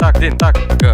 tak din tak ke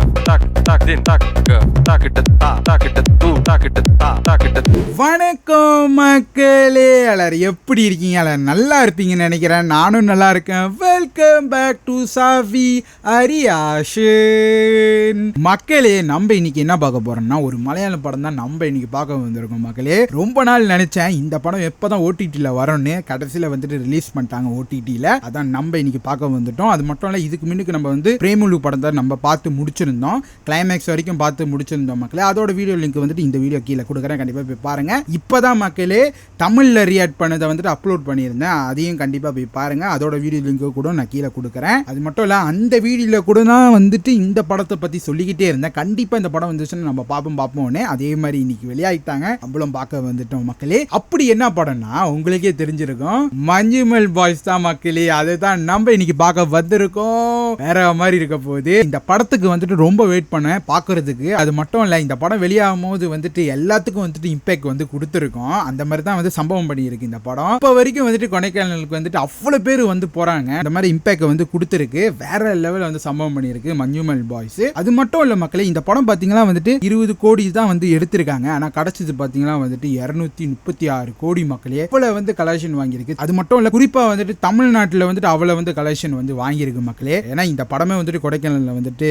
tak din tak ke tak kita tak kita tu tak kita tak kita. வணக்கம் மக்களே, எல்லாரும் எப்படி இருக்கீங்க? எல்லாரும் நல்லா இருப்பீங்கன்னு நினைக்கிறேன். நானும் நல்லா இருக்கேன். வெல்கம் பேக் டு சாவி அரியாஷன். மக்களே, நம்ம இன்னைக்கு என்ன பார்க்க போறோம்னா ஒரு மலையாள படம் தான் நம்ம இன்னைக்கு பார்க்க வந்திருக்கோம். மக்களே, ரொம்ப நாள் நினைச்சேன் இந்த படம் எப்பதான் ஓடிடியில் வரும்னு. கடைசியில் வந்துட்டு ரிலீஸ் பண்ணிட்டாங்க ஓடிடியில். அதான் நம்ம இன்னைக்கு பார்க்க வந்துட்டோம். அது மட்டும் இல்லை, இதுக்கு முன்னுக்கு நம்ம வந்து பிரேமுலு படம் தான் நம்ம பார்த்து முடிச்சிருந்தோம். கிளைமேக்ஸ் வரைக்கும் பார்த்து முடிச்சிருந்தோம் மக்களே. அதோட வீடியோ லிங்க் வந்துட்டு இந்த வீடியோ கீழே கொடுக்குறேன், கண்டிப்பாக போய் பாருங்க. இப்பதான் மக்களே தமிழ்ல ரியாக்ட் பண்ணதை வந்துட்டு அப்லோட் பண்ணியிருந்தேன், அதையும் கண்டிப்பா போய் பாருங்க. அதோட வீடியோ லிங்க் கூட நான் கீழே கொடுக்குறேன். அது மட்டும் இல்ல, அந்த வீடியோல கூட தான் வந்துட்டு இந்த படத்தை பத்தி சொல்லிக்கிட்டே இருந்தேன். கண்டிப்பா இந்த படம் வந்துச்சுன்னு நம்ம பார்ப்போம்னே. அதே மாதிரி இன்னைக்கு வெளியாயிட்டாங்க, நம்மளும் பார்க்க வந்துட்டோம் மக்களே. அப்படி என்ன படம்னா உங்களுக்கே தெரிஞ்சிருக்கும், மஞ்சுமல் பாய்ஸ் தான் மக்களே. அதை தான் நம்ம இன்னைக்கு பார்க்க வந்திருக்கோம். வேற மாதிரி இருக்க போகுது. இந்த படத்துக்கு வந்துட்டு ரொம்ப வெயிட் பண்ணேன் பார்க்கறதுக்கு. அது மட்டும் இல்ல, இந்த படம் வெளியாகும் போது வந்துட்டு எல்லாத்துக்கும் வந்துட்டு இம்பாக்ட் வந்து கொடுத்துருக்கோம். அந்த மாதிரி தான் வந்து சம்பவம் பண்ணியிருக்கு இந்த படம். இப்போ வரைக்கும் வந்துட்டு கொடைக்கானலுக்கு வந்துட்டு அவ்வளோ பேர் வந்து போறாங்க. இந்த மாதிரி இம்பாக்ட் வந்து கொடுத்துருக்கு. வேற லெவலில் வந்து சம்பவம் பண்ணியிருக்கு மஞ்சுமல் பாய்ஸ். அது மட்டும் இல்ல மக்களே, இந்த படம் பார்த்தீங்கன்னா வந்துட்டு 20 கோடி தான் வந்து எடுத்திருக்காங்க. ஆனால் கிடைச்சது பார்த்தீங்கன்னா வந்துட்டு 236 கோடி மக்களே. இவ்வளவு வந்து கலெக்ஷன் வாங்கியிருக்கு. அது மட்டும் இல்ல, குறிப்பா வந்துட்டு தமிழ்நாட்டில் வந்துட்டு அவ்வளவு வந்து கலெக்ஷன் வந்து வாங்கியிருக்கு மக்களே. ஏன்னா இந்த படமே வந்துட்டு கொடைக்கானல்ல வந்துட்டு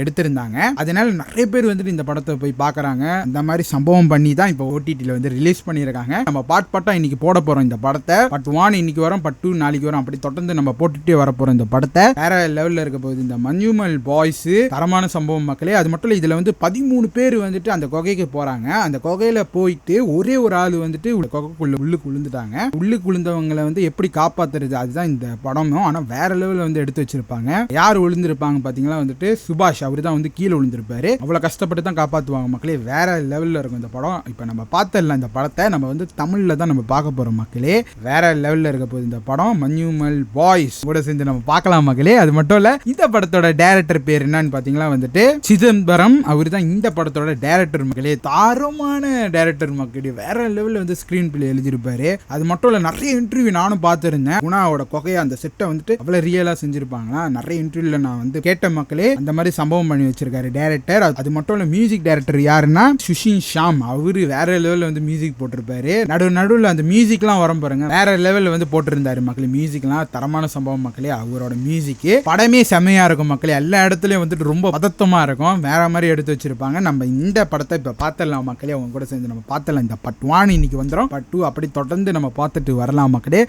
எடுத்திருந்தாங்க. அதனால நிறைய பேர் வந்துட்டு இந்த படத்தை போய் பார்க்கறாங்க. இந்த மாதிரி சம்பவம் பண்ணி தான் இப்போ ஓடிடியில் வந்து ரிலீஸ் பண்ணியிருக்காங்க. நம்ம பாட்டா இன்னைக்கு போட போறோம் இந்த படத்தை. பார்ட் 1 இன்னைக்கு வரும், பார்ட் 2 நாளைக்கு வரும். அப்படி தொடர்ந்து நம்ம போட்டுட்டே வர போறோம் இந்த படத்தை. வேற லெவல்ல இருக்க போகுது இந்த மஞ்சுமல் பாய்ஸ். தரமான சம்பவம் மக்களே. அது மட்டும் இல்ல, இதுல வந்து 13 பேர் வந்துட்டு அந்த குகைக்கு போறாங்க. அந்த குகையில போயிட்டு ஒரே ஒரு ஆள் வந்துட்டு குகைக்குள்ள உள்ளுக்கு விழுந்துட்டாங்க. உள்ளுக்கு விழுந்தவங்களை வந்து எப்படி காப்பாத்துறது, அதுதான் இந்த படமும். ஆனா வேற லெவல்ல வந்து எடுத்து வச்சிருப்பாங்க. யார் விழுந்திருப்பாங்க பாத்தீங்களா வந்துட்டு சுபாஷ். அவரு தான் வந்து கீழே விழுந்திருப்பாரு. அவ்வளவு கஷ்டப்பட்டு தான் காப்பாத்துவாங்க மக்களே. வேற லெவல்ல இருக்கும் இந்த படம். இப்ப நம்ம பார்த்தல இந்த படத்தை நம்ம வந்து தமிழ்ல தான் நம்ம பார்க்க போறோம் மக்களே. வேற லெவல்ல இருக்க போகுது இந்த படம். மஞ்சுமல் பாய்ஸ் கூட சேர்ந்து நம்ம பார்க்கலாம் மக்களே. அது மட்டும் இல்ல, இந்த படத்தோட டைரக்டர் பேர் என்னன்னு பாத்தீங்களா வந்துட்டு சிதம்பரம். அவரு தான் இந்த படத்தோட டைரக்டர் மக்களே. தாரமான டைரக்டர் மக்களே. வேற லெவல்ல வந்து ஸ்கிரீன் பிளே எழுதியிருப்பாரு. அது மட்டும் இல்ல, நிறைய இன்டர்வியூ நானும் பார்த்திருந்தேன். குணாவோட கொகையை அந்த செட்டை வந்துட்டு அவ்வளவு ரியலா செஞ்சிருப்பாங்களா. நிறைய இன்டர்வியூல நான் வந்து கேட்ட மக்களே. அந்த மாதிரி சம்பவம் பண்ணி வச்சிருக்காரு டைரக்டர். அது மட்டும் இல்ல, மியூசிக் டைரக்டர் யாருன்னா சுஷின் ஷாம். அவரு வேற லெவல்ல வந்து மியூசிக் போட்டிருப்பாரு. நடுவில் அந்த மியூசிக்லாம் வரும் பாருங்க, வேற லெவல்ல வந்து போட்டிருந்தாரு மக்களே. மியூசிக்லாம் தரமான சம்பவம் மக்களே. அவரோட மியூசிக் படமே செமையா இருக்கும் மக்களே. எல்லா இடத்துலயும் வந்துட்டு ரொம்ப பதத்தமா இருக்கும். வேற மாதிரி எடுத்து வச்சிருப்பாங்க. நம்ம இந்த படத்தை இப்ப பார்த்தலாம் மக்களே. அவங்க கூட சேர்ந்து நம்ம பார்த்தலாம். இந்த பார்ட் 1 இன்னைக்கு வந்துடும், பார்ட் 2 அப்படி தொடர்ந்து நம்ம பார்த்துட்டு வரலாம் மக்களே.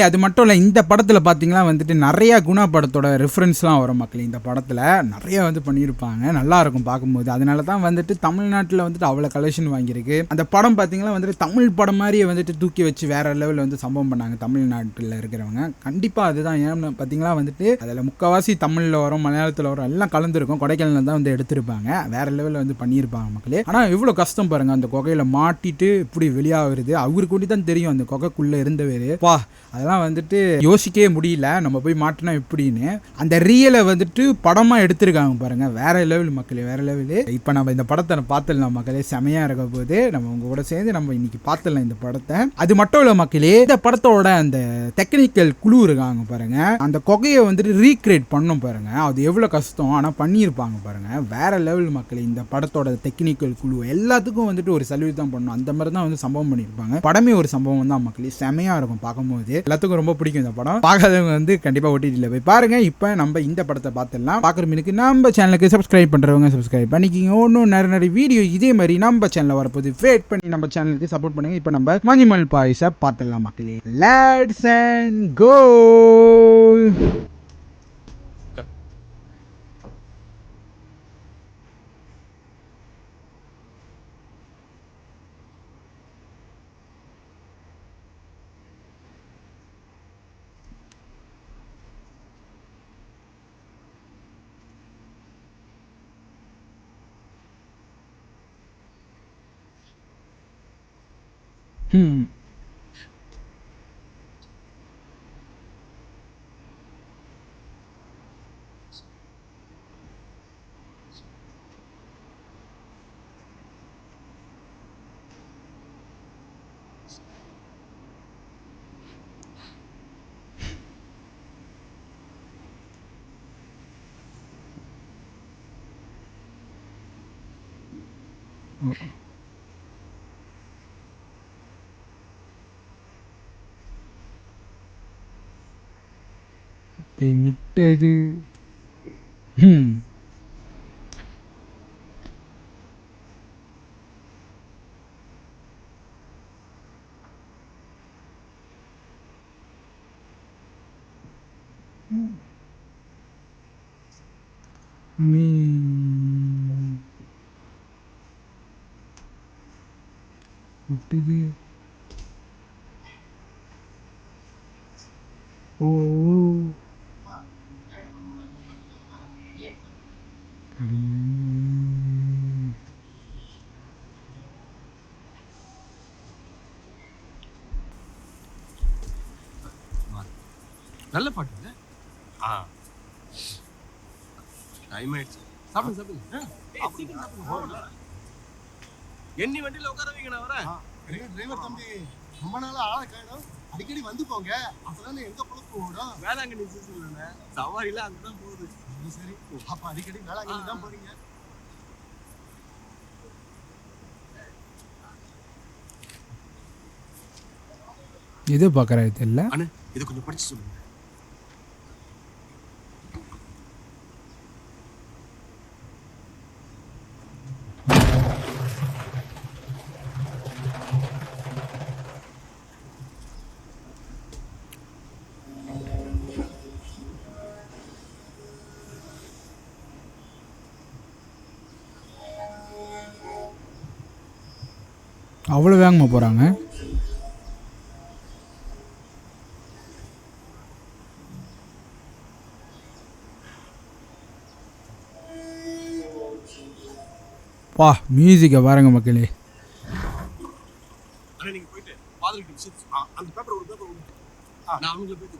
அது மட்டும் இல்ல, இந்த படத்துல பாத்தீங்கன்னா வந்துட்டு நிறைய குணா படத்தோட ரெஃபரன்ஸ்லாம் வரும் மக்களே. இந்த படத்துல நிறைய வந்து பண்ணியிருப்பாங்க. நல்லா இருக்கும் பார்க்கும்போது. அதனால தான் வந்துட்டு தமிழ்நாட்டில் வந்துட்டு அவ்வளவு கலெக்ஷன் வாங்கியிருக்கு. அந்த படம் பாத்தீங்கன்னா வந்துட்டு தமிழ் படம் மாதிரியே வந்துட்டு தூக்கி வச்சு வேற லெவலில் வந்து சம்பவம் பண்ணாங்க தமிழ்நாட்டில் இருக்கிறவங்க. கண்டிப்பா அதுதான். ஏன் பாத்தீங்கன்னா வந்துட்டு அதில் முக்கால்வாசி தமிழ்ல வரும், மலையாளத்தில் வரும், எல்லாம் கலந்துருக்கும். கொடைக்கானல் தான் வந்து எடுத்திருப்பாங்க. வேற லெவலில் வந்து பண்ணியிருப்பாங்க மக்களே. ஆனால் இவ்வளோ கஷ்டம் பாருங்க, அந்த குகையில மாட்டிட்டு இப்படி வெளியாகிறது. அவருக்கு கூட தான் தெரியும் அந்த குகைக்குள்ள இருந்தவர். பா, அதெல்லாம் வந்துட்டு யோசிக்கவே முடியல, நம்ம போய் மாட்டினா எப்படின்னு. அந்த ரியலை வந்துட்டு படமா எடுத்திருக்காங்க பாருங்க. வேற லெவல் மக்களே, வேற லெவலு. இப்போ நம்ம இந்த படத்தை பார்த்துடலாம் மக்களே. செமையா இருக்க போது நம்ம உங்க கூட சேர்ந்து நம்ம இன்னைக்கு பார்த்துடலாம் இந்த படத்தை. அது மட்டும் இல்ல மக்களே, இந்த படத்தோட அந்த டெக்னிக்கல் குழு இருக்காங்க பாருங்க. அந்த கொகையை வந்துட்டு ரீக்ரியேட் பண்ணும் பாருங்க. அது எவ்வளவு கஷ்டம், ஆனா பண்ணியிருப்பாங்க பாருங்க. வேற லெவல் மக்களே. இந்த படத்தோட டெக்னிக்கல் குழு எல்லாத்துக்கும் வந்துட்டு ஒரு சல்யூட் தான் பண்ணணும். அந்த மாதிரி தான் வந்து சம்பவம் பண்ணியிருப்பாங்க. படமே ஒரு சம்பவம் தான் மக்களே. செமையா இருக்கும் பார்க்கும்போது. எல்லாத்துக்கும் ரொம்ப பிடிக்கும் இந்த படம். பார்க்காதவங்க வந்து கண்டிப்பா ஓடிடில போய் பாருங்க. இப்போ நம்ம இந்த படத்தை பார்த்துடலாம். பார்க்குறவங்களுக்கு நம்ம சேனலுக்கு சப்ஸ்கிரைப் பண்றவங்க சப்ஸ்கிரைப் பண்ணிக்கிங்க. ஒன்றும் நிறைய வீடியோ இதே மாதிரி நம்ம சேனல்ல வரப்போது. வெயிட் பண்ணி நம்ம சேனலுக்கு சப்போர்ட் பண்ணுங்க. இப்போ நம்ம மஞ்சுமல் பாய்ஸை பார்த்துடலாம் மக்களே. லெட்ஸ் அண்ட் கோ. விட்டது விட்டது ஓ நல்ல பாட்டுங்க. டைம் ஆயிடுச்சு. சாப்பிடுங்க. எண்ணி வண்டியில உட்கார வைங்க, நான் வரேன். டிரைவர் தம்பி ரொம்ப நாளா ஆளை காணோம். அடிக்கடி வந்து போங்க, அப்பதானே எங்க பொழுது ஓடும். வேளாங்கண்ணி சீசன்ல சவாரில அங்கதான் போகுது. சரி, அப்ப அடிக்கடி வேளாங்கண்ணி தான் போறீங்க. எது பார்க்குறாரு தெரியல. அண்ணே, இது கொஞ்சம் படிச்சு சொல்லுங்க. அவ்வளோ வேகமாக போகிறாங்க. பா மியூசிக்கை பாருங்க மக்களே. அண்ணே, நீங்க போயிட்டு பாதலுக்கு விசிட் அந்த பேப்பர் ஒரு பேப்பர் நான் அவங்கள போயிட்டு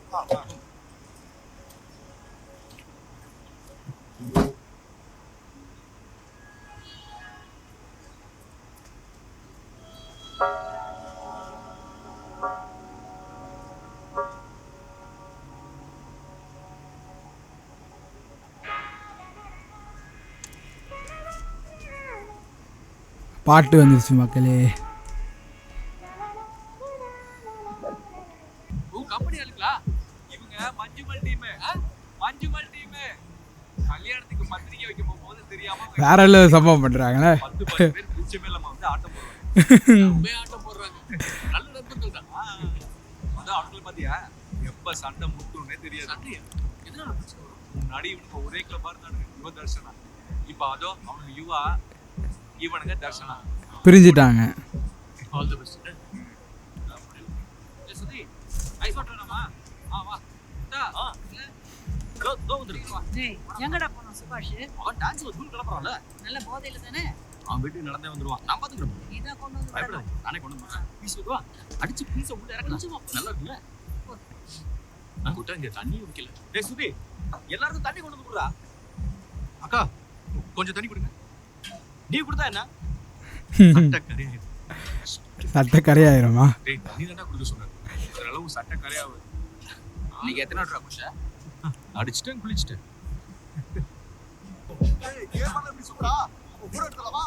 பாட்டு வந்துருச்சு மக்களே. கம்பெனி ஆளுங்களா இவங்க? மஞ்சுமல் டீம். மஞ்சுமல் டீம் கல்யாணத்துக்கு பத்திரிக்கை வைக்க போகும்போது தெரியாம வேற எல்லாம் சம்பவம் பண்றாங்களே. 10 பேர் பிரிச்ச மேல வந்து ஆட்டம் போடுறாங்க. ஆட்டம் போடுறாங்க. நல்ல நண்பர்கள் தான். அதான் ஆட்கள் பாத்தியா, எப்ப சண்டை முட்டுனே தெரியாது. சண்டை எதனால பிரச்சனை? முன்னாடி இவனுக்கு ஒரே கிளப்பா இருந்தானுங்க, யுவ தர்ஷனா. இப்ப அதோ அவனுக்கு யுவா, இவனுங்க தர்ஷனா பிரிஞ்சிட்டாங்க. All the best. Sudhi ice water வேணுமா? வா டா. கோ வந்துருவா. டேய் எங்கடா போறோம் சுபாஷ்? அவன் டான்ஸ்ல தூள் கிளப்பறான்ல. நல்ல போதையில தானே? அவன் வீட்டுக்கு நடந்தே வந்துருவான். நான் பாத்துக்கிறேன். நீதான் கொண்டு வந்து பயப்படாத, நானே கொண்டு வந்துறேன். பீஸ் வா. அடிச்சு பீஸ உள்ள இறக்கலாம். நல்லா இருக்குல்ல? கூட்ட இங்க தண்ணி வைக்கல. டேய் சுதி, எல்லாருக்கும் தண்ணி கொண்டு வந்து குடுறா. அக்கா கொஞ்சம் தண்ணி கொடுங்க. நீ கொடுத்தா என்ன? சட்டை கரையாயிருமா? டேய் தண்ணி தான்டா குடுக்க சொன்னாரு. ஒரு அளவு சட்டை கரையாவு. நீங்க எத்தனை வாட்டர் குஷா? அடிச்சிட்டேன், குளிச்சிட்டேன். ஏய், கேமரா எப்படி சூப்பரா? ஊர எடுத்துல வா.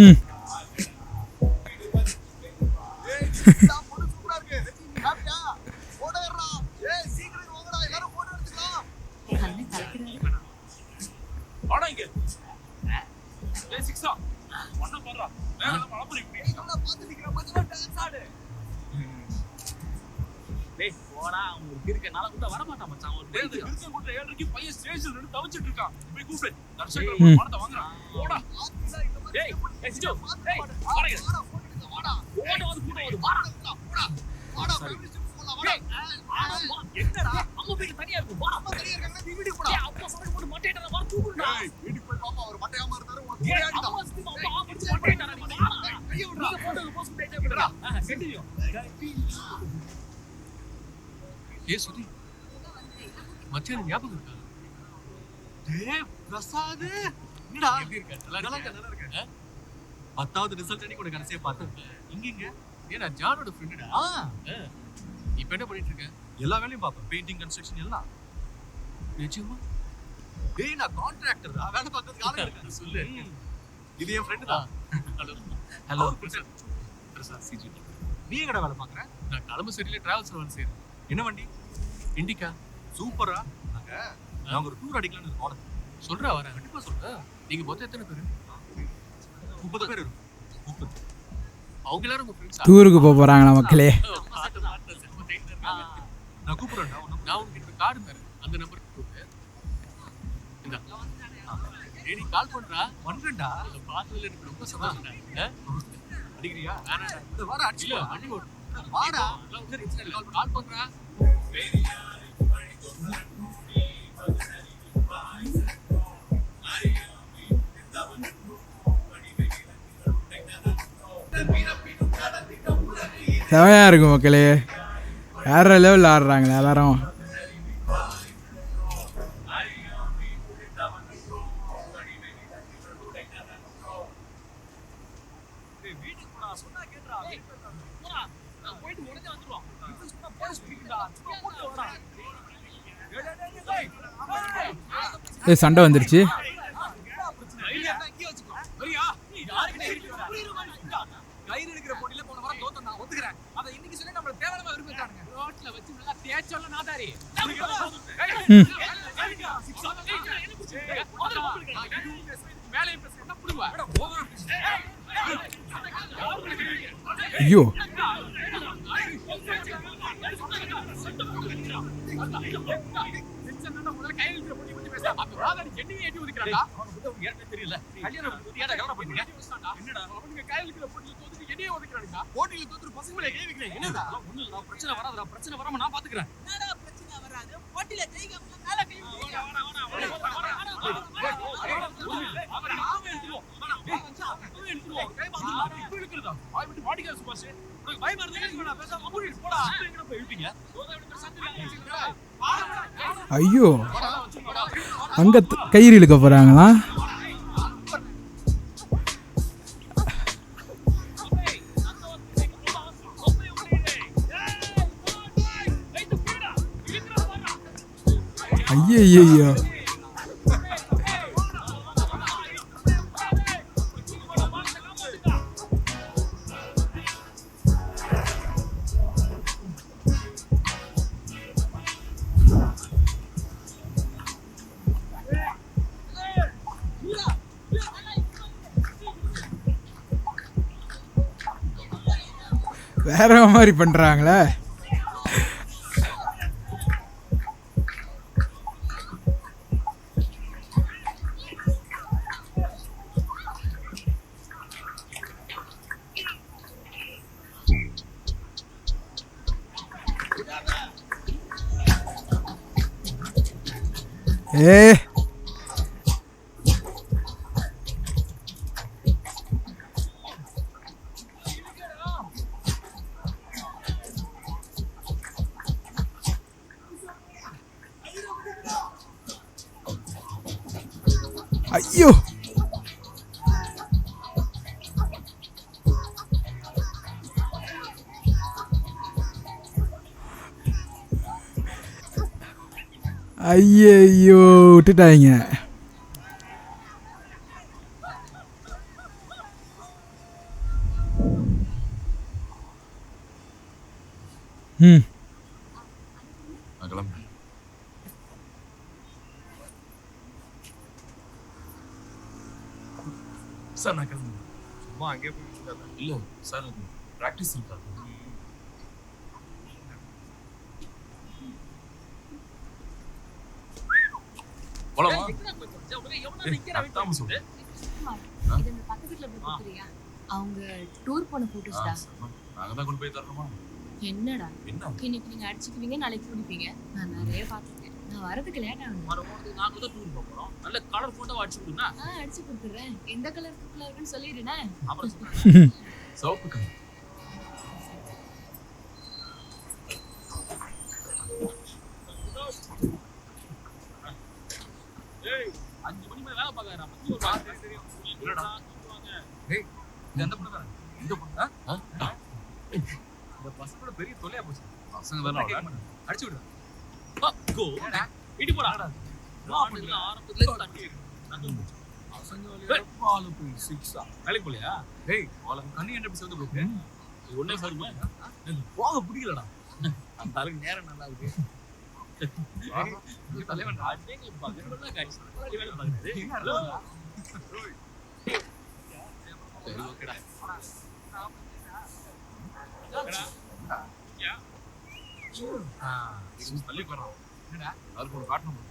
ம் நான் பொண்ணு சூப்பரா இருக்கு. காப்பியா? போடறா. ஏய், சீக்கிரம் வாங்கடா, எல்லாரும் போட்டோ எடுத்துக்கலாம். அண்ணே கலக்குறாரு. வாடா இங்க. டேய் சிக்ஸா. ஒண்ணா போறா. வேற மலபுரி இப்படி. நான் பாத்து நிக்கிறேன், மச்சான் டான்ஸ் ஆடு. டேய் போடா, உங்களுக்கு இருக்கனால கூட வர மாட்டான் மச்சான். ஒரு டேய் இருக்க கூட்ட 7:30 பையன் ஸ்டேஜ்ல நின்னு தவிச்சிட்டு இருக்கான். போய் கூப்பிடு. தர்ஷகர் பணத்தை வாங்குறான். போடா. டேய் சிஜோ. டேய் வாடா. வாடா. ஓட வந்து கூட்ட வந்து வாடா. வாடா, ஃபேமிலி போலாம் வாடா. என்னடா அம்மா வீட்டு தனியா இருக்கு. வாடா. அம்மா தனியா இருக்காங்க, நீ வீட்டுக்கு போடா. டேய் அப்பா சண்டை போட்டு மட்டையடா வர தூக்குடா. ஏய், வீட்டுக்கு போய் பாப்பா அவர் மட்டையாம இருந்தாரு, உனக்கு டேய் ஒரே அடிதான். அம்மா சித்தி அப்பா ஆபத்து மட்டையடா நீ வாடா. கைய விடுடா. நீங்க போட்டோ போஸ்ட் டேட்டா விடுடா. கண்டினியூ. ஏய் சுதி, மச்சான் ஞாபகம் இருக்கா? டேய் பிரசாத், என்னடா எப்படி இருக்க? நல்லா இருக்க? 10வது ரிசல்ட் அன்னைக்கு உனக்கு கடைசியா பார்த்தேன். இங்க ஏன்னா ஜானோட ஃப்ரெண்டுடா. இப்போ என்ன பண்ணிட்டு இருக்க? எல்லா வேலையும் பார்ப்பேன். பெயிண்டிங், கன்ஸ்ட்ரக்ஷன் எல்லாம். நிச்சயமா டேய் நான் கான்ட்ராக்டர் தான் வேலை பார்க்கறதுக்கு ஆளு இருக்காங்க சொல்லு இது என் ஃப்ரெண்ட் தான் ஹலோ பிரசாத் சிஜி. நீ எங்கடா வேலை பார்க்குற? நான் கிளம்பு சரியில்லை டிராவல்ஸ் வேலை செய்யறேன். என்ன வண்டி? இண்டிகா சூப்பரா. நாங்க ஒரு டூர் அடிக்கலாம்னு இருக்கோம். சொல்றா வரேன் கண்டிப்பா சொல்றேன். நீங்க மொத்தம் எத்தனை பேரு? 30 பேர் இருக்கும். 30. அவங்க எல்லாரும் உங்க ஃப்ரெண்ட்ஸா? டூருக்கு போக போறாங்களா மக்களே? நான் கூப்பிடுறேன்டா. நான் உங்களுக்கு கார்டு தரேன் அந்த நம்பருக்கு கூப்பிடு. இந்த நீ கால் பண்றா பண்றேன்டா. பார்த்ததுல எனக்கு ரொம்ப சந்தோஷம்டா. அடிக்கிறியா? வேணாடா இந்த வார அடிச்சு இல்ல வண்டி ஓடு வாடா. கால் பண்றா. செமையா இருக்கும் மக்களே. வேற லெவலில் ஆடுறாங்களே எல்லாரும். சண்டை வந்துருச்சு. கயிறு எடுக்கிற போட்டியில போன வாரம் தோத்தோம் நான் ஒத்துக்கிறேன். அத இன்னைக்கு சொல்லி நம்மள தேவலமா விரும்பிட்டானுங்க. ரோட்ல வச்சு நல்லா தேய்ச்சோல்ல நாதாரி. வேலைய பேச என்ன புடுவா? ஐயோ தெரியல போட்டியில தோத்துற பசங்க மேல கை வைக்கிறேன். என்னடா ஒண்ணு இல்ல பிரச்சனை வராதுடா. பிரச்சனை வராம நான் பாத்துக்கிறேன். என்னடா பிரச்சனை வராது? போட்டியில ஜெயிக்காம மேல கை வைக்கிறீங்க. ஐயோ அங்க கயிறு இழுக்க போறாங்களா? ஐயோ வேற மாதிரி பண்றாங்களே. ஐயோ ஐயோ விட்டுட்டாங்க. சார் நான் கிளம்புறேன். சும்மா அங்கே போய் இல்ல சார் பிராக்டிஸ் இருக்கா? போலாமா? அவங்க டூர் போன போட்டோஸ்டா. நாங்க தான் கொண்டு போய் தரணுமா? என்னடா என்ன இன்னைக்கு நீங்க அடிச்சுக்குவீங்க நாளைக்கு குடிப்பீங்க. நான் நிறைய பார்த்துருக்கேன். நான் வரதுக்கு லேட் ஆகும். வரும்போது நாங்க தான் டூர் போறோம். நல்ல கலர் போட்டோ அடிச்சு கொடுங்க. அடிச்சு கொடுத்துறேன். எந்த கலர் இருக்குன்னு சொல்லிடுனே. அப்புறம் சொல்றேன். Soap colour. ஏய் 5 மணி மேல வேலை பார்க்கறா. பத்தி ஒரு வார்த்தை தெரியும். என்னடா சொல்லுவாங்க. டேய் இது அந்த பொண்ணு இந்த பொண்ணா? இந்த பசங்களோட பெரிய தொல்லையா போச்சு. பசங்க தான அடிச்சு விடு. கோ. வீட்டு போடா. நானும் ஆரம்பத்துல இருந்து தண்ணி இருக்கு. பசங்க விளையாட போய் 6 வேலைக்கு போலையா? டேய் உனக்கு கண்ணி என்ன சேர்ந்து ப்ரோ இது ஒண்ணே சாருமா? போக பிடிக்கலடா. அந்த ஆளுக்கு நேரம் நல்லா இருக்கு. தலைவன் நாட்டே பகல்ல காய்ச்சி வேலை பார்க்குது. ஹலோ. சரி ஓகேடா. தள்ளி போறான். என்னடா அதுக்கு ஒரு காட்டணும்.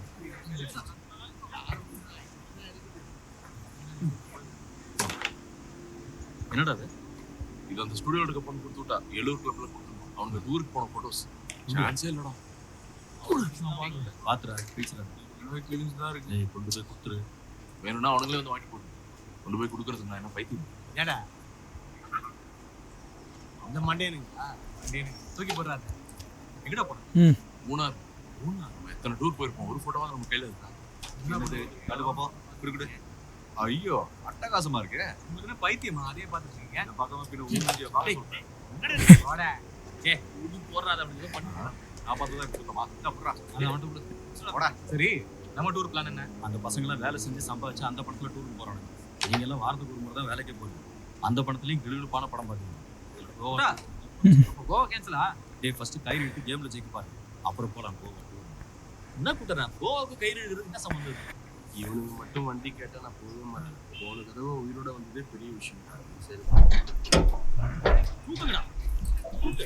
என்னடா அது? இது அந்த ஸ்டுடியோ எடுக்க போன கொடுத்து விட்டா 70 கிளப்ல கொடுத்துருவோம். அவனுக்கு டூருக்கு போன போட்டோஸ் சான்ஸே இல்லடா. பாத்துறா டீச்சர் ஃபீலிங்ஸ் தான் இருக்கு. ஏய் கொண்டு போய் கொடுத்துரு. வேணும்னா அவனுங்களே வந்து வாங்கி போடு. கொண்டு போய் கொடுக்கறதுக்கு நான் என்ன பைத்தியம்? ஏடா அந்த மண்டேனுங்களா? மண்டேனுங்க தூக்கி போடுறாரு. எங்கடா போன? மூணார். நம்ம எத்தனை டூர் போயிருப்போம், ஒரு போட்டோவா நம்ம கையில இருக்கா? என்னது காடு பாப்பா குறுக்குடு. ஐயோ அட்டகாசமா இருக்கு. உங்களுக்கு என்ன பைத்தியமா? அதையே பார்த்துட்டு இருக்கீங்க. நான் பார்க்காம பின்ன ஊஞ்சிய பார்க்க சொல்றேன். போடா. ஏய் இது போறாத அப்படி பண்ணு. நான் பார்த்ததா கொடுத்தமா. போடா. அதை மட்டும் கொடு. போடா. சரி நம்ம டூர் பிளான் என்ன? அந்த பசங்க எல்லாம் வேலை செஞ்சு சம்பாதிச்சு அந்த படத்துல டூருக்கு போறாங்க. நீங்க எல்லாம் வாரத்துக்கு ஒரு முறை தான் வேலைக்கு போறீங்க. அந்த படத்துலயும் கிளுகிளுப்பான படம் பாத்தீங்க. கோவா கேன்சலா? டேய் ஃபர்ஸ்ட் கை இழுத்து கேம்ல ஜெயிக்க பாரு. அப்புறம் போலாம் கோவா. என்ன கூட்டறா? கோவாவுக்கு கை இழுக்கிறது என்ன சம்பந்தம் இருக்கு? இவனுக்கு மட்டும் வண்டி கேட்டா நான் போகவே மாட்டேன். போன தடவை உயிரோட வந்ததே பெரிய விஷயம். சரி தூக்குங்கடா. தூக்கு.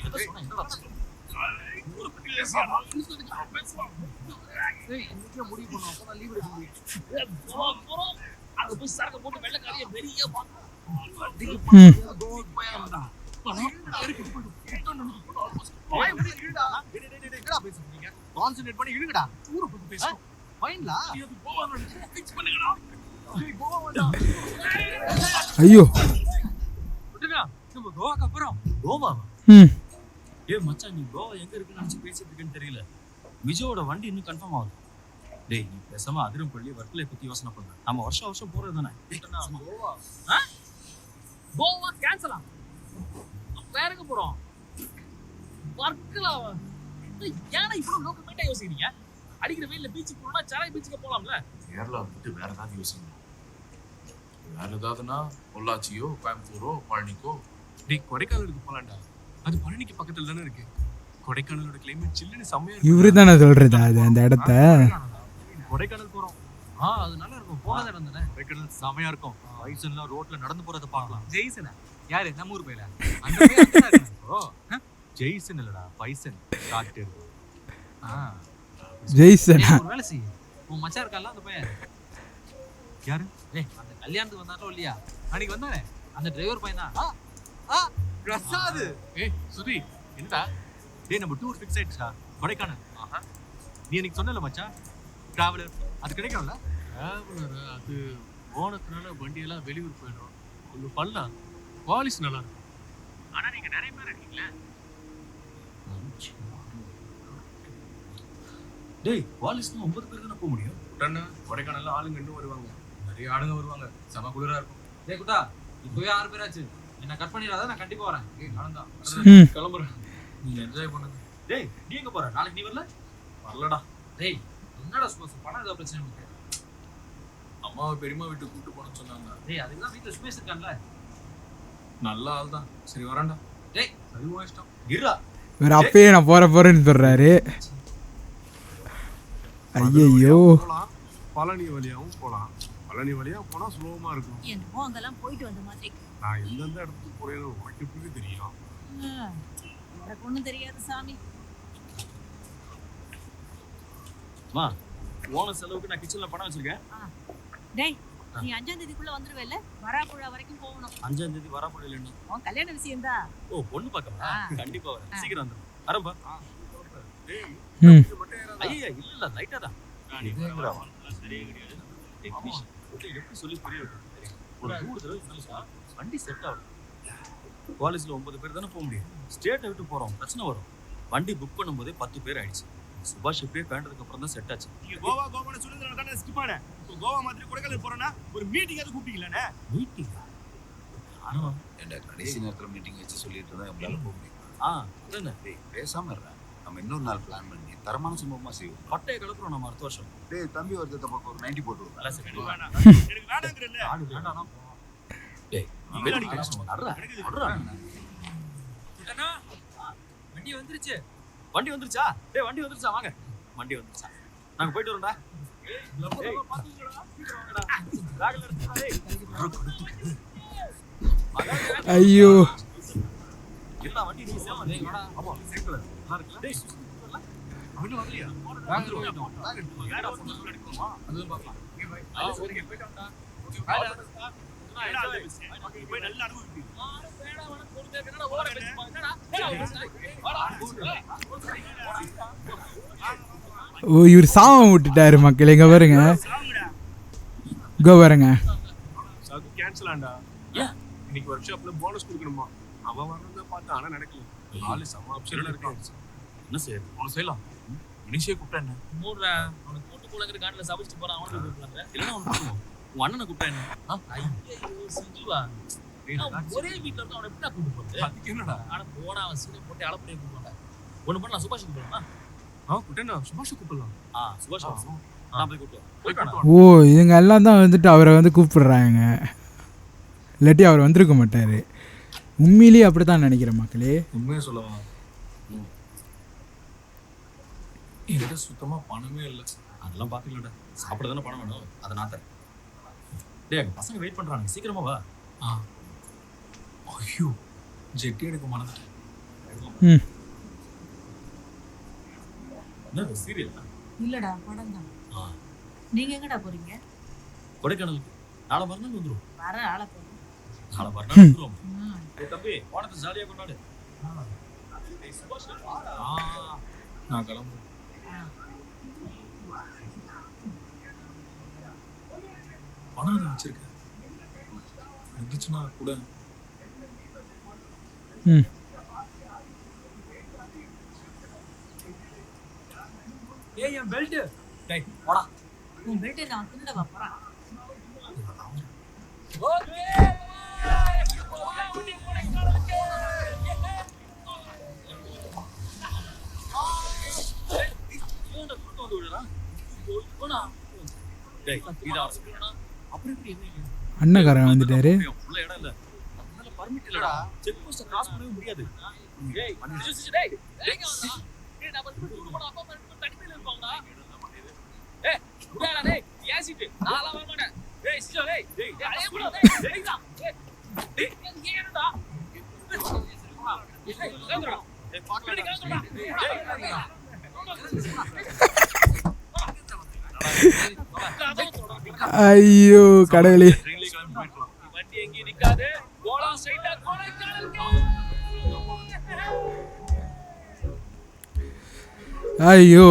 என்ன சொன்னா என்னடா? ஊரை பத்தி பேசியாடா? ஏய் இன்னைக்கு முடிவு பண்ணோம். அப்பதான் லீவ் எடுக்க முடியும். போறோம். அங்க போய் சரக்கு போட்டு வெள்ள காரிய பெரிய பாத்து. அடிக்கு கோவாக்கு போயாடா. கான்சென்ட்ரேட் பண்ணி இழுங்கடா. ஊரை பத்தி பேசுறோம். ஃபைன்லா? ஃபிக்ஸ் பண்ணுங்கடா. கோவா வேண்டாம். ஐயோ விட்டுங்க. நம்ம கோவாக்கு அப்புறம் கோவா? ம் ஏ மச்சான், நீ கோவா எங்க இருக்குன்னு நினைச்சு பேசிட்டு இருக்கேன்னு தெரியல. விஜயோட வண்டி இன்னும் கன்ஃபார்ம் ஆகுது. டேய் நீ பேசாம அதிரம்பள்ளி வர்க்கலை பத்தி யோசனை பண்ண. நம்ம வருஷம் போறது தானே. கோவா கோவா கேன்சலா? வேற எங்க போறோம்? வர்க்கலாவா? ஏன்னா இவ்வளவு லோக்கல் மைண்டா யோசிக்கிறீங்க? அடிக்கிற வெயில்ல பீச்சுக்கு போனா சராய் பீச்சுக்கு போலாம்ல. கேரளா விட்டு வேற ஏதாவது யோசிக்கணும். வேற ஏதாவதுன்னா பொள்ளாச்சியோ கோயம்புத்தூரோ பழனிக்கோ. டேய் கொடைக்கானலுக்கு போலாம்டா. அது பழனிக்கு பக்கத்துல தானே இருக்கு. கொடைக்கானலோட கிளைமேட் சில்லுன்னு செம்மையா இருக்கு. இவரு தானே சொல்றது அது அந்த இடத்த. கொடைக்கானல் போறோம். அது நல்லா இருக்கும். போகாத இடம் தானே. கொடைக்கானல் செம்மையா இருக்கும். பைசன்லாம் ரோட்ல நடந்து போறத பார்க்கலாம். ஜெய்சன் யாரு? நம்ம ஊர் பையல. அந்த பையன் அங்கதான் இருக்கான் ப்ரோ. ஜெய்சன் இல்லடா, பைசன் டாக்டர். ஜெய்சனா? ஒரு வேலை செய். உன் மச்சான் இருக்கான்ல அந்த பையன். யாரு? ஏய் அந்த கல்யாணத்துக்கு வந்தானோ இல்லையா? அன்னைக்கு வந்தானே அந்த டிரைவர் பையன் தான். பிரசாத். ஏய் சுதி என்னடா? டேய் நம்ம டூர் ஃபிக்ஸ் ஆயிடுச்சா? கொடைக்கானல். நீ எனக்கு சொன்னல மச்சான் டிராவலர் அது கிடைக்கும்ல? டிராவலர் அது போனதுனால வண்டியெல்லாம் வெளியூர் போயிடும். ஒன்று பண்ணலாம். பாலிசி நல்லா இருக்கும். ஆனா நீங்க நிறைய பேர் இருக்கீங்களா? டேய் பாலிஸ்னா 9 பேர் தானே போக முடியும். உடனே கொடைக்கானல்ல ஆளுங்க இன்னும் வருவாங்க. நிறைய ஆளுங்க வருவாங்க. செம குளிரா இருக்கும். டேய் குட்டா இப்போவே 6 பேர் ஆச்சு. என்ன கட் பண்ணிடாத, நான் கண்டிப்பா வரேன். ஏய் நானும் ம் கிளம்புறேன். நீ என்ஜாய் பண்ணுங்க. டேய் நீ எங்க போற? நாளைக்கு நீ வரல? வரலடா. டேய் என்னடா ஸ்போர்ட்ஸ் பணம் ஏதாவது பிரச்சனை இருக்கு? அம்மாவை பெரியம்மா வீட்டுக்கு கூப்பிட்டு போனோம்னு சொன்னாங்க. டேய் அதுக்கு தான் வீட்ல ஸ்பேஸ் இருக்கான்ல. நல்ல ஆள் தான். சரி வரேன்டா. டேய் சரி உன் இஷ்டம். இருடா. இவர் அப்பயே நான் போறேன்னு சொல்றாரு. ஐயோ பழனி வழியாவும் போலாம். பழனி வழியா போனா சுலபமா இருக்கும். என்னமோ அங்கெல்லாம் போயிட்டு வந்த மாதிரி. நான் எந்தெந்த இடத்துக்கு போறேன்னு உனக்கு எப்படி தெரியும்? எனக்கு ஒண்ணும் தெரியாது சாமி. மா போன செலவுக்கு நான் கிச்சன்ல பணம் வச்சிருக்கேன். டேய் நீ 5ஆம் தேதிக்குள்ள வந்துருவேல? வராப்புழா வரைக்கும் போகணும். 5ஆம் தேதி வரப்போறல என்ன? உன் கல்யாண விஷயம் தான். ஓ பொண்ணு பார்க்கவா? கண்டிப்பா வரேன். சீக்கிரம் வந்துரும். வரேன்பா. ம் ஐயா இல்ல லைட்டா தான். சரியே கிடையாது. எப்படி சொல்லி புரிய வைக்கிறது? ஒரு 3 தடவை சொல்லுச்சா வண்டி செட் ஆகும். காலேஜ்ல 9 பேர் தானே போக முடியும். ஸ்டேட்டை விட்டு போறோம், பிரச்சனை வரும். வண்டி புக் பண்ணும்போதே 10 பேர் ஆயிடுச்சு. சுபாஷ் இப்படியே பேண்டதுக்கு அப்புறம் தான் செட் ஆச்சு. நீங்க கோவான்னு சொல்லுறதுனால தானே ஸ்கிப் ஆனேன். இப்போ கோவா மாதிரி கொடைக்கானல் போறேன்னா ஒரு மீட்டிங் அது கூப்பிட்டீங்களானே? மீட்டிங் என்ன கடைசி நேரத்துல மீட்டிங் வச்சு சொல்லிட்டு இருந்தா நம்மளால போக முடியும். அதானே. பேசாம இருறேன். நம்ம இன்னொரு நாள் பிளான் பண்ணி தரமான சம்பவமா செய்யும். பட்டையை கலப்புறோம் நம்ம அடுத்த வருஷம். டேய் தம்பி வருது பக்கம் ஒரு 90 போட்டுருவோம். நல்லா சரி. எனக்கு வேணாங்கிறல்ல. ஆடு வேண்டாம். டேய் வெளிய கஷ்டம் அடடா. அண்ணா வண்டி வந்துருச்சு. வண்டி வந்துருச்சா? டேய் வண்டி வந்துருச்சா? வாங்க. வண்டி வந்துருச்சா? நாங்க போயிட்டு வரோம்டா. டேய் பாத்துங்கடா. சீக்கிரம் வாங்கடா. பேக்ல எடுத்துடா டேய். ஐயோ எல்லா வண்டி நீ சேமா டேய் வாடா. ஆமா சைக்கிள். நல்லா இருக்குல? டேய் அவனு வரலையா? வாங்க போய்ட்டோம். யாரா போன் எடுக்கணுமா? அதுவும் பார்க்கலாம். ஓகே போய்ட்டு வாடா. ஓகே போய் நல்லா அனுபவிப்பீங்க. ஓ இவர் சாபம் விட்டுட்டாரு மக்கள். இங்க பாருங்க, இங்க பாருங்க. சகு கேன்சல் ஆண்டா. ஏன் இன்னைக்கு ஒர்க் ஷாப்ல போனஸ் கொடுக்கணுமா? அவன் வரணும்னு பார்த்தா ஆனா நடக்கல. ஆளு செம அப்செட்ல இருக்கான். என்ன செய்யறது? அவனை செய்யலாம். மனுஷியை கூப்பிட்டா என்ன? மூடுற அவனை கூட்டு போலங்கிற காட்டுல சபிச்சுட்டு போறான். அவனுக்கு கூப்பிடுறாங்க. இல்லைன்னா அவன் உன் அண்ணனை கூப்பிட்டா என்ன? ஐயோ செஞ்சுவா. ஒரே வீட்டுல இருந்து அவனை எப்படி கூப்பிட்டு போறது? அதுக்கு என்னடா? ஆனா போனா அவன் சீனை போட்டு அளப்படியே கூப்பிடுவாங்க. ஒண்ணு பண்ணலாம், சுபாஷ் கூப்பிடலாமா? கூப்பிட்டா சுபாஷ் கூப்பிடலாம். சுபாஷ் நான் போய் கூப்பிட்டு ஓ இதுங்க எல்லாம் தான் வந்துட்டு அவரை வந்து கூப்பிடுறாங்க. இல்லாட்டி அவர் வந்திருக்க மாட்டார். உண்மையிலேயே அப்படி தான் நினைக்கிறேன் மக்களே. உண்மையை சொல்லவா? என்கிட்ட சுத்தமா பணமே இல்லை. அதெல்லாம் பாத்துக்கலடா. சாப்பிட தானே பணம் வேணும். அதை நான் தரேன். டேய் பசங்க வெயிட் பண்றாங்க, சீக்கிரமா வா. ஐயோ ஜெட்டி எடுக்க மாட்டேன். ம் என்ன சீரியல்? இல்லடா படம் தான். நீங்க எங்கடா போறீங்க? கொடைக்கானலுக்கு. நாளை மறுநாள் வந்துரும். வர ஆளை போறோம். நாளை மறுநாள் வந்துரும். டேய் தம்பி போனது ஜாலியா கொண்டாடு. டேய் சுபாஷ் நான் கிளம்புறேன். பணம் வச்சிருக்கேன். இருந்துச்சுன்னா கூட. ம் ஏய் என் பெல்ட். டேய் போடா. உன் பெல்ட் நான் திருட போறேன். ஓகே அண்ணக்காரன் வந்துட்டாரு. உள்ள இடம் இல்ல. அதனால பர்மிட் இல்லடா. செக் போஸ்ட் கிராஸ் பண்ணவே முடியாது. டேய் டேய் டேய் நான் வந்து போடா. அப்பா அம்மா தனிமையில இருப்பாங்கடா. ஏய் உடா டேய் யாசிட்டு நாளா வர மாட்டேன். டேய் சிஜோ டேய் டேய் அடே போடா டேய் டேய்டா. டேய் ஏன்டா? டேய் கேக்குறா. டேய் பாக்கலடா. டேய் ஐயோ கடவுளே. வண்டி எங்க நிக்காது. கோலா ஸ்ட்ரைட்டா கொடைக்கானலுக்கு. ஐயோ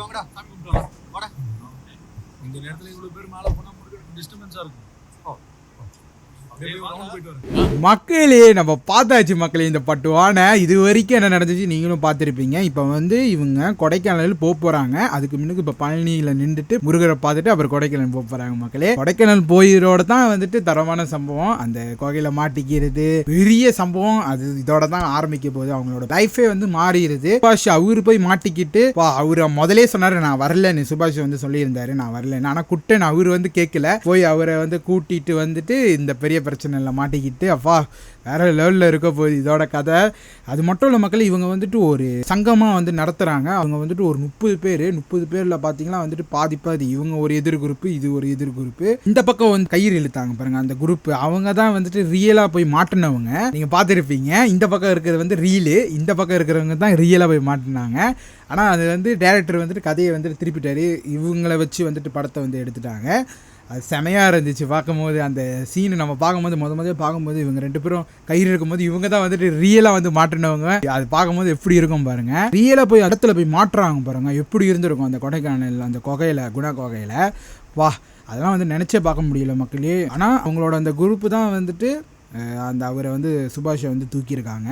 வாங்கடா சாமி கும்பிடலாம். வாடா. இந்த நேரத்துல இவ்வளவு பேர் மேல போனா முடிக்க டிஸ்டர்பன்ஸா இருக்கும். மக்களே நம்ம பார்த்தாச்சு மக்களே இந்த பட்டுவான. இது வரைக்கும் என்ன நடந்துச்சு நீங்களும் பார்த்துருப்பீங்க. இப்போ வந்து இவங்க கொடைக்கானல் போக போகிறாங்க. அதுக்கு முன்னுக்கு இப்போ பழனியில் நின்றுட்டு முருகரை பார்த்துட்டு அப்புறம் கொடைக்கானல் போக போகிறாங்க மக்களே. கொடைக்கானல் போயிரோட தான் வந்துட்டு தரமான சம்பவம். அந்த கோகையில் மாட்டிக்கிறது பெரிய சம்பவம். அது இதோட தான் ஆரம்பிக்க போகுது. அவங்களோட லைஃபே வந்து மாறிடுது. சுபாஷ் அவரு போய் மாட்டிக்கிட்டு அவரை முதலே சொன்னார் நான் வரலன்னு. சுபாஷ் வந்து சொல்லியிருந்தாரு நான் வரலன்னு. ஆனால் குட்டன் அவர் வந்து கேட்கல. போய் அவரை வந்து கூட்டிட்டு வந்துட்டு இந்த பெரிய பிரச்சனையில் மாட்டிக்கிட்டு அப்பா வேற லெவலில் இருக்க போகுது இதோட கதை. அது மட்டும் இல்லை மக்கள், இவங்க வந்துட்டு ஒரு சங்கமாக வந்து நடத்துகிறாங்க. அவங்க வந்துட்டு ஒரு 30 பேரில் பார்த்தீங்கன்னா வந்துட்டு பாதி இவங்க ஒரு எதிர் குரூப்பு, இது ஒரு எதிர் குரூப்பு. இந்த பக்கம் வந்து கயிறு இழுத்தாங்க பாருங்க அந்த குரூப். அவங்க தான் வந்துட்டு ரியலாக போய் மாட்டினவங்க. நீங்கள் பார்த்துருப்பீங்க. இந்த பக்கம் இருக்கிறது வந்து ரீலு, இந்த பக்கம் இருக்கிறவங்க தான் ரியலாக போய் மாட்டினாங்க. ஆனால் அது வந்து டேரக்டர் வந்துட்டு கதையை வந்துட்டு திருப்பிட்டாரு. இவங்களை வச்சு வந்துட்டு படத்தை வந்து எடுத்துட்டாங்க. அது செமையாக இருந்துச்சு பார்க்கும்போது. அந்த சீனு நம்ம பார்க்கும்போது முதல்ல பார்க்கும்போது இவங்க 2 பேரும் கயிறு இருக்கும்போது இவங்க தான் வந்துட்டு ரியலாக வந்து மாட்டினவங்க. அது பார்க்கும்போது எப்படி இருக்கும் பாருங்கள். ரியலாக போய் இடத்துல போய் மாட்டுறாங்க பாருங்கள். எப்படி இருந்திருக்கும் அந்த கொடைக்கானல் அந்த குகையில், குணா குகையில். வா அதெல்லாம் வந்து நினச்சே பார்க்க முடியல மக்களே. ஆனால் அவங்களோட அந்த குரூப்பு தான் வந்துட்டு அந்த அவரை வந்து சுபாஷை வந்து தூக்கியிருக்காங்க.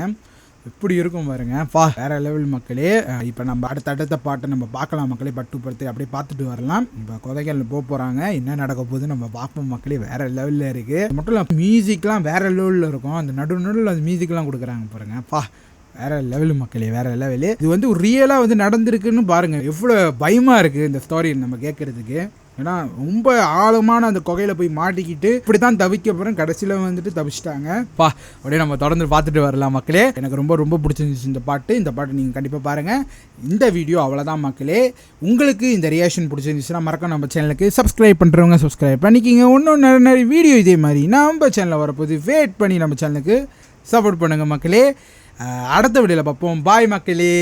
எப்படி இருக்கும் பாருங்க வேற லெவல் மக்களே. இப்போ நம்ம அடுத்த பாட்டை நம்ம பார்க்கலாம் மக்களே. பட்டு படுத்து அப்படியே பார்த்துட்டு வரலாம். இப்போ கொடைக்கானல் போகிறாங்க, என்ன நடக்க போகுது நம்ம பார்ப்போம் மக்களே. வேற லெவலில் இருக்கு. மட்டும் இல்லை மியூசிக்லாம் வேற லெவலில் இருக்கும். அந்த நடுவில் அந்த மியூசிக்லாம் கொடுக்குறாங்க பாருங்க. வேற லெவலு மக்களே, வேற லெவலு. இது வந்து ஒரு ரியலாக வந்து நடந்திருக்குன்னு பாருங்க. எவ்வளோ பயமாக இருக்குது இந்த ஸ்டோரி நம்ம கேட்கறதுக்கு. ஏன்னா ரொம்ப ஆழமான அந்த குகையில் போய் மாட்டிக்கிட்டு இப்படி தான் தவிக்க போகிறேன். கடைசியில் வந்துட்டு தவிச்சிட்டாங்க. அப்படியே நம்ம தொடர்ந்து பார்த்துட்டு வரலாம் மக்களே. எனக்கு ரொம்ப பிடிச்சிருந்துச்சு இந்த பாட்டு நீங்கள் கண்டிப்பாக பாருங்கள். இந்த வீடியோ அவ்வளோதான் மக்களே. உங்களுக்கு இந்த ரியாக்ஷன் பிடிச்சிருந்துச்சுன்னா மறக்காம நம்ம சேனலுக்கு சப்ஸ்கிரைப் பண்ணுறவங்க சப்ஸ்கிரைப் பண்ணிக்கிங்க. இன்னும் நிறைய வீடியோ இதே மாதிரி நம்ம சேனலில் வரப்போது வெயிட் பண்ணி நம்ம சேனலுக்கு சப்போர்ட் பண்ணுங்கள் மக்களே. அடுத்த வீடியோவில் பார்ப்போம். பாய் மக்களே.